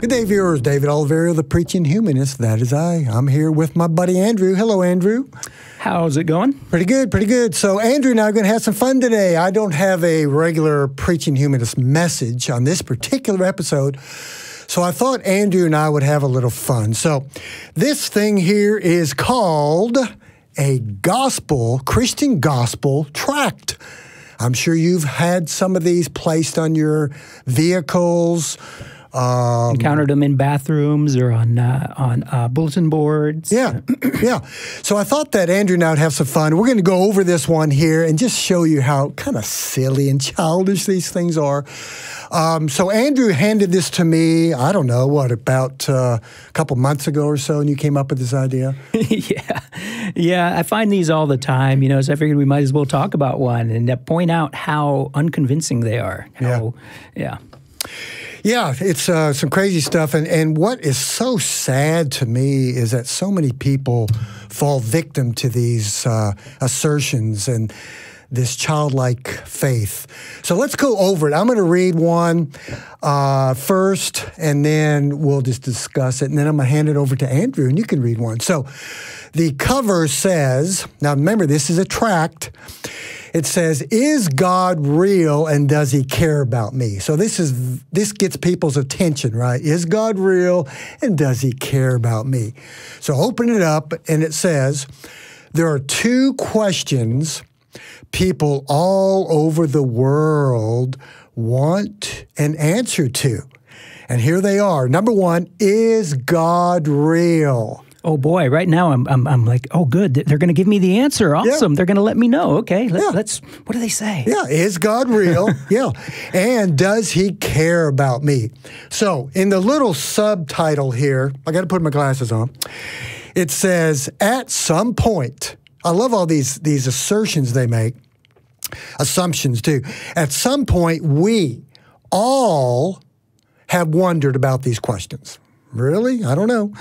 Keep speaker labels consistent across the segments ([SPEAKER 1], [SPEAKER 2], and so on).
[SPEAKER 1] Good day, viewers. David Oliverio, the Preaching Humanist. That is I. I'm here with my buddy Andrew. Hello, Andrew.
[SPEAKER 2] How's it going?
[SPEAKER 1] Pretty good, pretty good. So, Andrew and I are going to have some fun today. I don't have a regular Preaching Humanist message on this particular episode, so I thought Andrew and I would have a little fun. So, this thing here is called a gospel, Christian gospel tract. I'm sure you've had some of these placed on your vehicles.
[SPEAKER 2] Encountered them in bathrooms or on bulletin boards.
[SPEAKER 1] Yeah, yeah. So I thought that Andrew and I would have some fun. We're going to go over this one here and just show you how kind of silly and childish these things are. So Andrew handed this to me, I don't know, what, about a couple months ago or so, and you came up with this idea?
[SPEAKER 2] Yeah. I find these all the time, so I figured we might as well talk about one and point out how unconvincing they are.
[SPEAKER 1] Yeah, it's some crazy stuff. And what is so sad to me is that so many people fall victim to these assertions and this childlike faith. So let's go over it. I'm going to read one first, and then we'll just discuss it. And then I'm going to hand it over to Andrew, and you can read one. So the cover says, now remember, this is a tract. It says, "Is God real and does he care about me?" So this gets people's attention, right? Is God real and does he care about me? So open it up and it says, there are two questions people all over the world want an answer to. And here they are. Number one, is God real?
[SPEAKER 2] Oh boy! Right now, I'm like, oh good, they're going to give me the answer. Awesome, yeah. They're going to let me know. Okay, let's. What do they say?
[SPEAKER 1] Yeah, is God real? Yeah, and does He care about me? So, in the little subtitle here, I got to put my glasses on. It says, at some point. I love all these assertions they make, assumptions too. At some point, we all have wondered about these questions. Really? I don't know.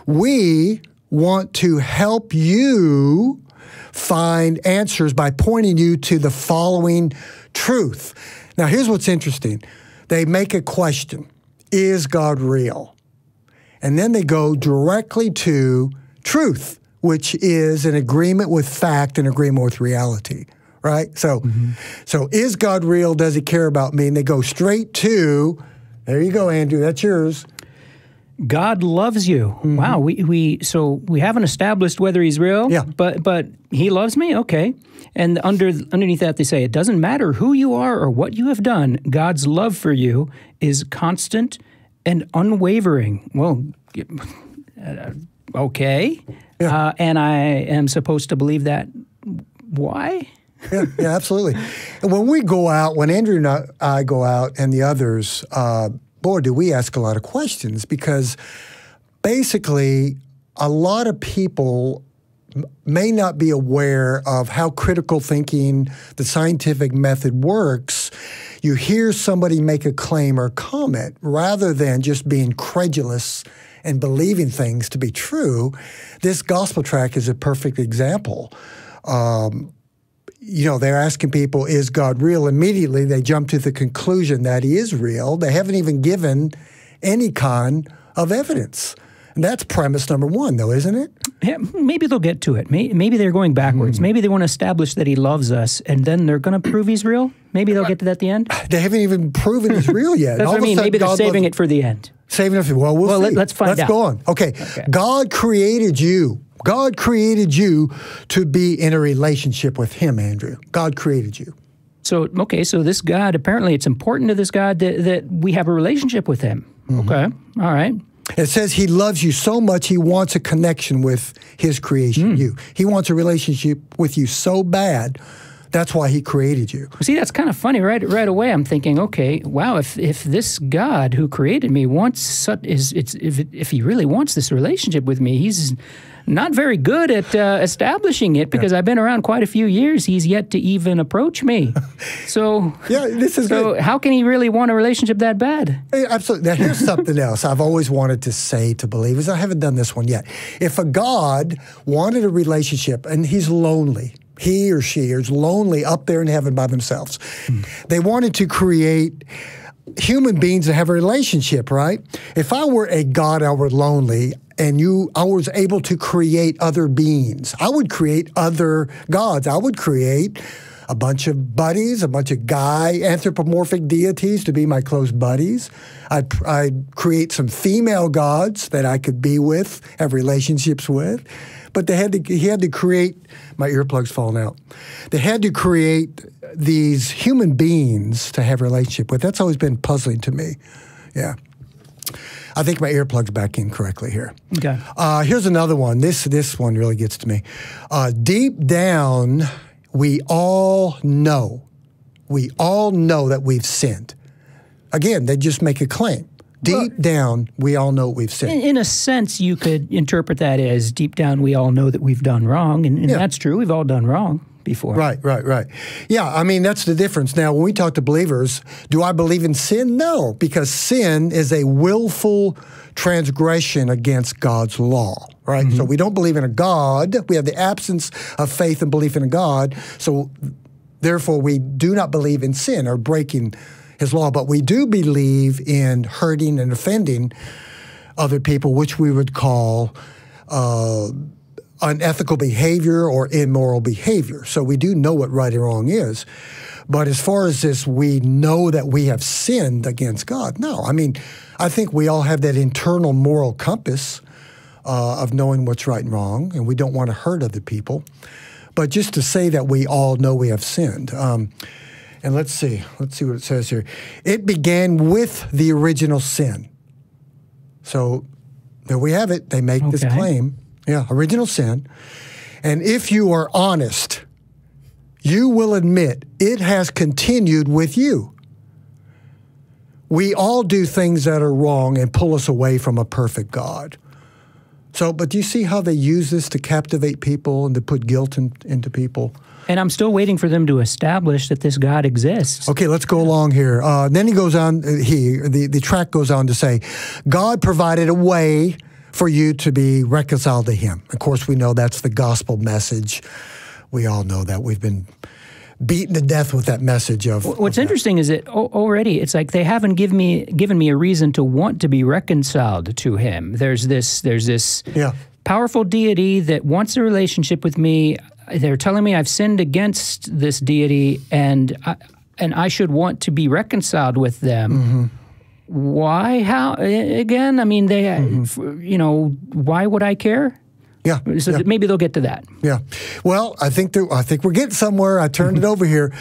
[SPEAKER 1] We want to help you find answers by pointing you to the following truth. Now, here's what's interesting. They make a question. Is God real? And then they go directly to truth, which is an agreement with fact and agreement with reality, right? So, so is God real? Does he care about me? And they go straight to, there you go, Andrew, that's yours.
[SPEAKER 2] God loves you. Wow, so we haven't established whether he's real, but he loves me? Okay. And underneath that they say, it doesn't matter who you are or what you have done, God's love for you is constant and unwavering. Well, okay. Yeah. And I am supposed to believe that. Why?
[SPEAKER 1] Yeah, absolutely. And when we go out, when Andrew and I go out and the others, boy, do we ask a lot of questions, because basically a lot of people may not be aware of how critical thinking, the scientific method works. You hear somebody make a claim or comment rather than just being credulous and believing things to be true. This gospel tract is a perfect example. They're asking people, is God real? Immediately, they jump to the conclusion that he is real. They haven't even given any kind of evidence. And that's premise number one, though, isn't it?
[SPEAKER 2] Yeah, maybe they'll get to it. Maybe they're going backwards. Maybe they want to establish that he loves us, and then they're going to prove he's real? Maybe they'll get to that at the end?
[SPEAKER 1] They haven't even proven he's real yet.
[SPEAKER 2] That's what I mean. Maybe they're saving it for the end.
[SPEAKER 1] Saving it for, well, we'll see.
[SPEAKER 2] Let's find out.
[SPEAKER 1] Let's go on. Okay. God created you. God created you to be in a relationship with him, Andrew. God created you.
[SPEAKER 2] So, okay, so this God, apparently it's important to this God that we have a relationship with him. Okay, all right.
[SPEAKER 1] It says he loves you so much he wants a connection with his creation, you. He wants a relationship with you so bad. That's why he created you.
[SPEAKER 2] See, that's kind of funny. Right away, I'm thinking, okay, wow, if this God who created me wants, if he really wants this relationship with me, he's not very good at establishing it, because I've been around quite a few years. He's yet to even approach me. So,
[SPEAKER 1] this is good.
[SPEAKER 2] How can he really want a relationship that bad?
[SPEAKER 1] Hey, absolutely. Now, here's something else I've always wanted to say to believers. I haven't done this one yet. If a God wanted a relationship and he's lonely, he or she is lonely up there in heaven by themselves, they wanted to create human beings that have a relationship, right? If I were a God, I were lonely, and I was able to create other beings, I would create other gods. I would create a bunch of buddies, a bunch of anthropomorphic deities to be my close buddies. I'd create some female gods that I could be with, have relationships with. But he had to create, my earplug's falling out. They had to create these human beings to have a relationship with. That's always been puzzling to me. Yeah. I think my earplug's back in correctly here.
[SPEAKER 2] Okay.
[SPEAKER 1] Here's another one. This one really gets to me. Deep down, we all know that we've sinned. Again, they just make a claim. Deep down, we all know we've sinned.
[SPEAKER 2] In a sense, you could interpret that as deep down, we all know that we've done wrong. And that's true. We've all done wrong before.
[SPEAKER 1] Right. Yeah, I mean, that's the difference. Now, when we talk to believers, do I believe in sin? No, because sin is a willful transgression against God's law, right? So we don't believe in a God. We have the absence of faith and belief in a God. So therefore, we do not believe in sin or breaking his law, but we do believe in hurting and offending other people, which we would call unethical behavior or immoral behavior. So we do know what right and wrong is. But as far as this, we know that we have sinned against God. No, I mean, I think we all have that internal moral compass of knowing what's right and wrong, and we don't want to hurt other people. But just to say that we all know we have sinned. And let's see what it says here. It began with the original sin. So there we have it. They make this claim. Yeah, original sin. And if you are honest, you will admit it has continued with you. We all do things that are wrong and pull us away from a perfect God. So, but do you see how they use this to captivate people and to put guilt into people?
[SPEAKER 2] And I'm still waiting for them to establish that this God exists.
[SPEAKER 1] Okay, let's go along here. Then he goes on, the tract goes on to say, God provided a way for you to be reconciled to him. Of course, we know that's the gospel message. We all know that. We've been beaten to death with that message of...
[SPEAKER 2] What's interesting is that already it's like they haven't given me a reason to want to be reconciled to him. There's this powerful deity that wants a relationship with me. They're telling me I've sinned against this deity and I should want to be reconciled with them. Why? How? Again, I mean, why would I care?
[SPEAKER 1] Yeah.
[SPEAKER 2] So maybe they'll get to that.
[SPEAKER 1] Yeah. Well, I think we're getting somewhere. I turned it over here.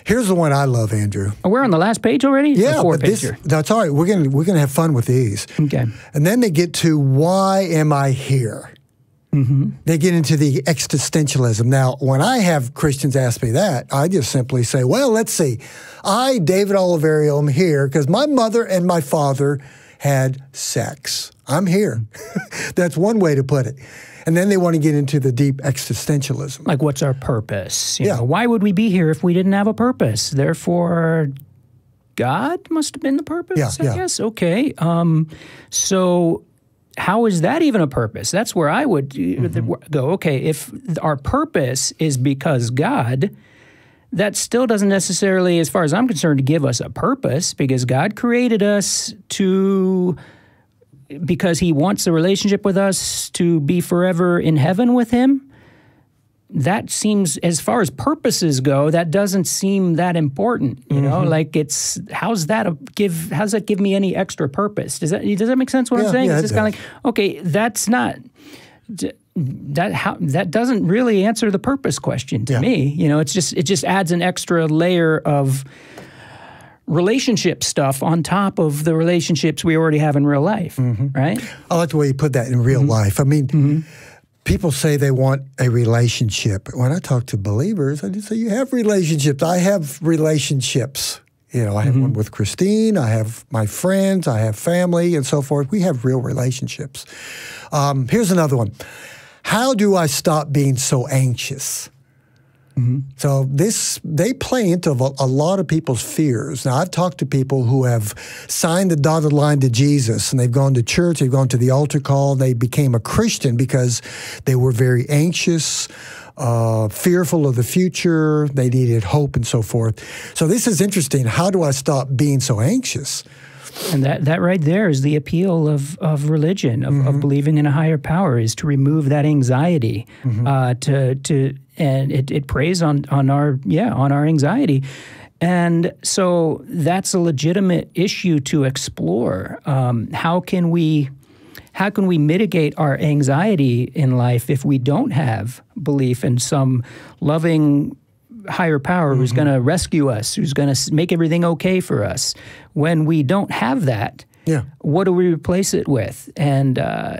[SPEAKER 1] Here's the one I love, Andrew.
[SPEAKER 2] Oh, we're on the last page already?
[SPEAKER 1] Yeah, but that's all right. We're gonna have fun with these.
[SPEAKER 2] Okay.
[SPEAKER 1] And then they get to why am I here? They get into the existentialism. Now, when I have Christians ask me that, I just simply say, well, let's see. I, David Oliverio, am here because my mother and my father had sex. I'm here. That's one way to put it. And then they want to get into the deep existentialism.
[SPEAKER 2] Like, what's our purpose? You know, why would we be here if we didn't have a purpose? Therefore, God must have been the purpose, I guess? Okay. So... how is that even a purpose? That's where I would go, okay, if our purpose is because God, that still doesn't necessarily, as far as I'm concerned, give us a purpose because God created us because he wants a relationship with us to be forever in heaven with him. That seems, as far as purposes go, that doesn't seem that important. You know, like how's that give me any extra purpose? Does that make sense? What I'm saying? It's just kind of like, okay, that's not that doesn't really answer the purpose question to me. You know, it just adds an extra layer of relationship stuff on top of the relationships we already have in real life, right?
[SPEAKER 1] I like the way you put that in real life. I mean. People say they want a relationship. When I talk to believers, I just say, you have relationships. I have relationships. You know, I have one with Christine. I have my friends. I have family and so forth. We have real relationships. Here's another one. How do I stop being so anxious? So they play into a lot of people's fears. Now, I've talked to people who have signed the dotted line to Jesus, and they've gone to church, they've gone to the altar call, they became a Christian because they were very anxious, fearful of the future, they needed hope and so forth. So this is interesting. How do I stop being so anxious?
[SPEAKER 2] And that right there is the appeal of religion, of believing in a higher power, is to remove that anxiety, and it preys on our anxiety. And so that's a legitimate issue to explore. How can we mitigate our anxiety in life if we don't have belief in some loving higher power who's going to rescue us, who's going to make everything okay for us? When we don't have that, what do we replace it with? And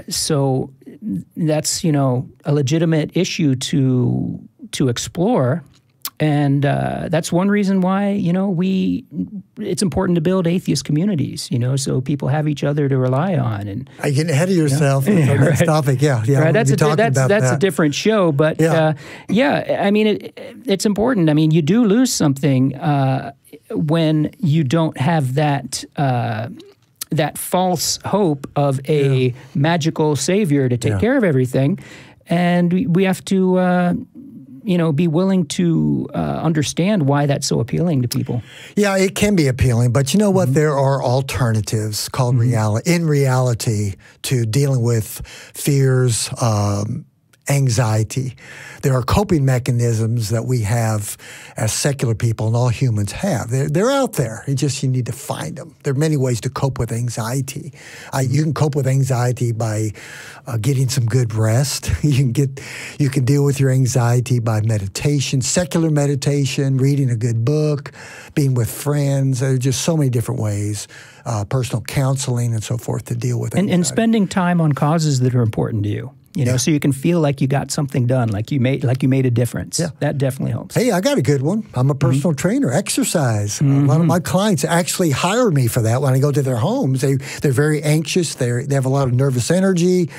[SPEAKER 2] so that's, a legitimate issue to explore. And that's one reason why, it's important to build atheist communities, so people have each other to rely on. And
[SPEAKER 1] you're getting ahead of yourself on this topic.
[SPEAKER 2] Right. That's a different show. But I mean, it's important. I mean, you do lose something when you don't have that false hope of a magical savior to take care of everything. And we have to be willing to understand why that's so appealing to people. Yeah,
[SPEAKER 1] it can be appealing, but you know what? There are alternatives called reality to dealing with fears, anxiety. There are coping mechanisms that we have as secular people, and all humans have. They're out there. You need to find them. There are many ways to cope with anxiety. You can cope with anxiety by getting some good rest. You can deal with your anxiety by meditation, secular meditation, reading a good book, being with friends. There are just so many different ways, personal counseling and so forth, to deal with anxiety.
[SPEAKER 2] And spending time on causes that are important to you. So you can feel like you got something done, like you made a difference. Yeah. That definitely helps.
[SPEAKER 1] Hey, I got a good one. I'm a personal trainer, exercise. A lot of my clients actually hire me for that when I go to their homes. They're very anxious. They have a lot of nervous energy.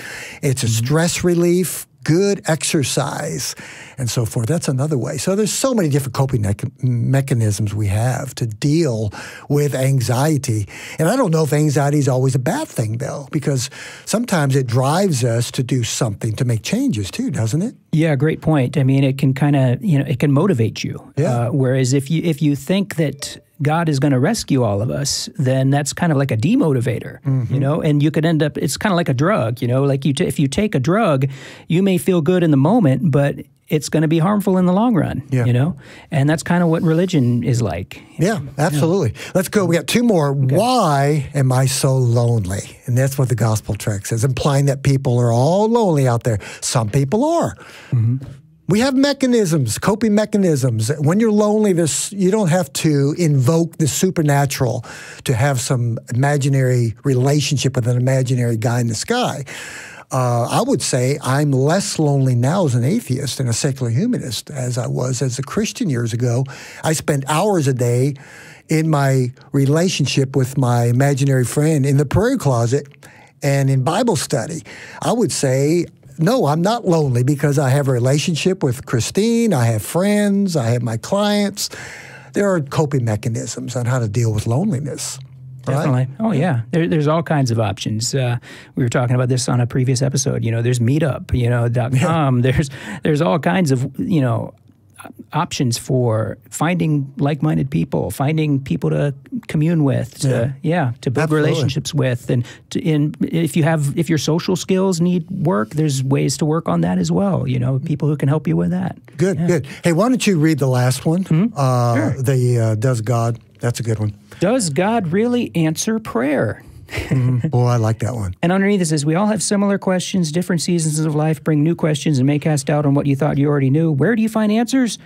[SPEAKER 1] It's a stress relief. Good exercise, and so forth. That's another way. So there's so many different coping mechanisms we have to deal with anxiety. And I don't know if anxiety is always a bad thing, though, because sometimes it drives us to do something, to make changes too, doesn't it?
[SPEAKER 2] Yeah, great point. I mean, it can kind of, it can motivate you. Yeah. Whereas if you think that God is going to rescue all of us, then that's kind of like a demotivator, and you could end up, it's kind of like a drug, like if you take a drug, you may feel good in the moment, but it's going to be harmful in the long run, and that's kind of what religion is like.
[SPEAKER 1] Yeah, absolutely. Let's go. We got two more. Okay. Why am I so lonely? And that's what the gospel tract says, implying that people are all lonely out there. Some people are. We have mechanisms, coping mechanisms. When you're lonely, you don't have to invoke the supernatural to have some imaginary relationship with an imaginary guy in the sky. I would say I'm less lonely now as an atheist and a secular humanist as I was as a Christian years ago. I spent hours a day in my relationship with my imaginary friend in the prayer closet and in Bible study. I would say, no, I'm not lonely because I have a relationship with Christine, I have friends, I have my clients. There are coping mechanisms on how to deal with loneliness.
[SPEAKER 2] Definitely. Right? Oh, yeah. There's all kinds of options. We were talking about this on a previous episode. There's Meetup, .com. Yeah. There's all kinds of, options for finding like-minded people, finding people to commune with, to build relationships with, and if your social skills need work, there's ways to work on that as well. People who can help you with that.
[SPEAKER 1] Good. Hey, why don't you read the last one? Sure. Does God? That's a good one.
[SPEAKER 2] Does God really answer prayer?
[SPEAKER 1] Boy, I like that one.
[SPEAKER 2] And underneath it says, we all have similar questions. Different seasons of life bring new questions and may cast doubt on what you thought you already knew. Where do you find answers?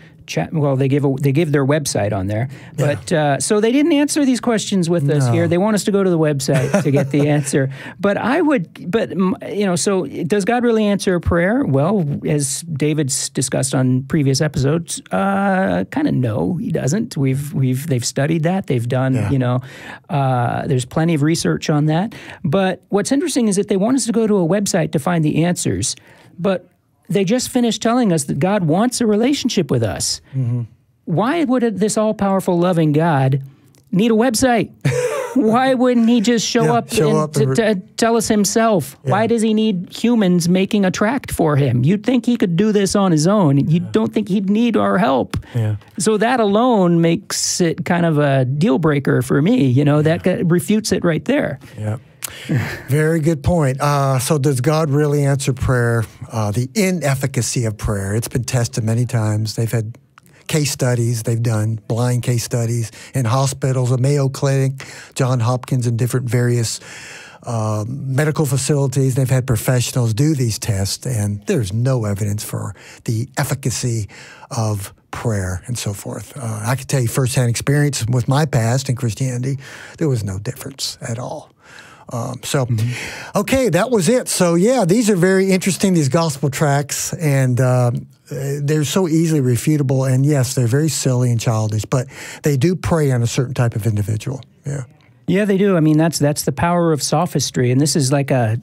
[SPEAKER 2] Well, they give their website on there. But so they didn't answer these questions with us here. They want us to go to the website to get the answer. But so does God really answer a prayer? Well, as David's discussed on previous episodes, kind of no, he doesn't. They've studied that. They've done, there's plenty of research on that. But what's interesting is that they want us to go to a website to find the answers. But they just finished telling us that God wants a relationship with us. Why would this all-powerful, loving God need a website? Why wouldn't he just show up to tell us himself? Yeah. Why does he need humans making a tract for him? You'd think he could do this on his own. You don't think he'd need our help. Yeah. So that alone makes it kind of a deal breaker for me. You know, that refutes it right there.
[SPEAKER 1] Yeah. Very good point. So does God really answer prayer? The inefficacy of prayer. It's been tested many times. They've had case studies they've done, blind case studies in hospitals, a Mayo Clinic, Johns Hopkins, and different various medical facilities. They've had professionals do these tests, and there's no evidence for the efficacy of prayer and so forth. I can tell you firsthand experience with my past in Christianity, there was no difference at all. Okay, that was it. So, yeah, these are very interesting, these gospel tracts, and they're so easily refutable. And, yes, they're very silly and childish, but they do prey on a certain type of individual. Yeah.
[SPEAKER 2] Yeah, they do. I mean, that's the power of sophistry, and this is like a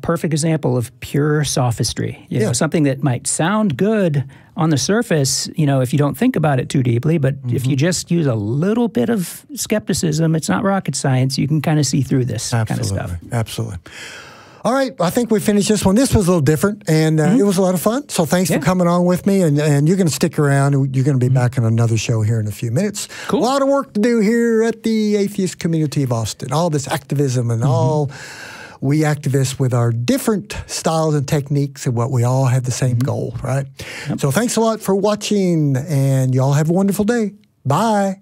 [SPEAKER 2] perfect example of pure sophistry. You know, something that might sound good on the surface, you know, if you don't think about it too deeply, but if you just use a little bit of skepticism, it's not rocket science. You can kind of see through this kind of stuff.
[SPEAKER 1] Absolutely. All right, I think we finished this one. This was a little different, and it was a lot of fun. So thanks for coming on with me, and you're going to stick around. You're going to be back on another show here in a few minutes. Cool. A lot of work to do here at the atheist community of Austin. All this activism and all we activists with our different styles and techniques, and what we all have the same goal, right? Yep. So thanks a lot for watching, and y'all have a wonderful day. Bye.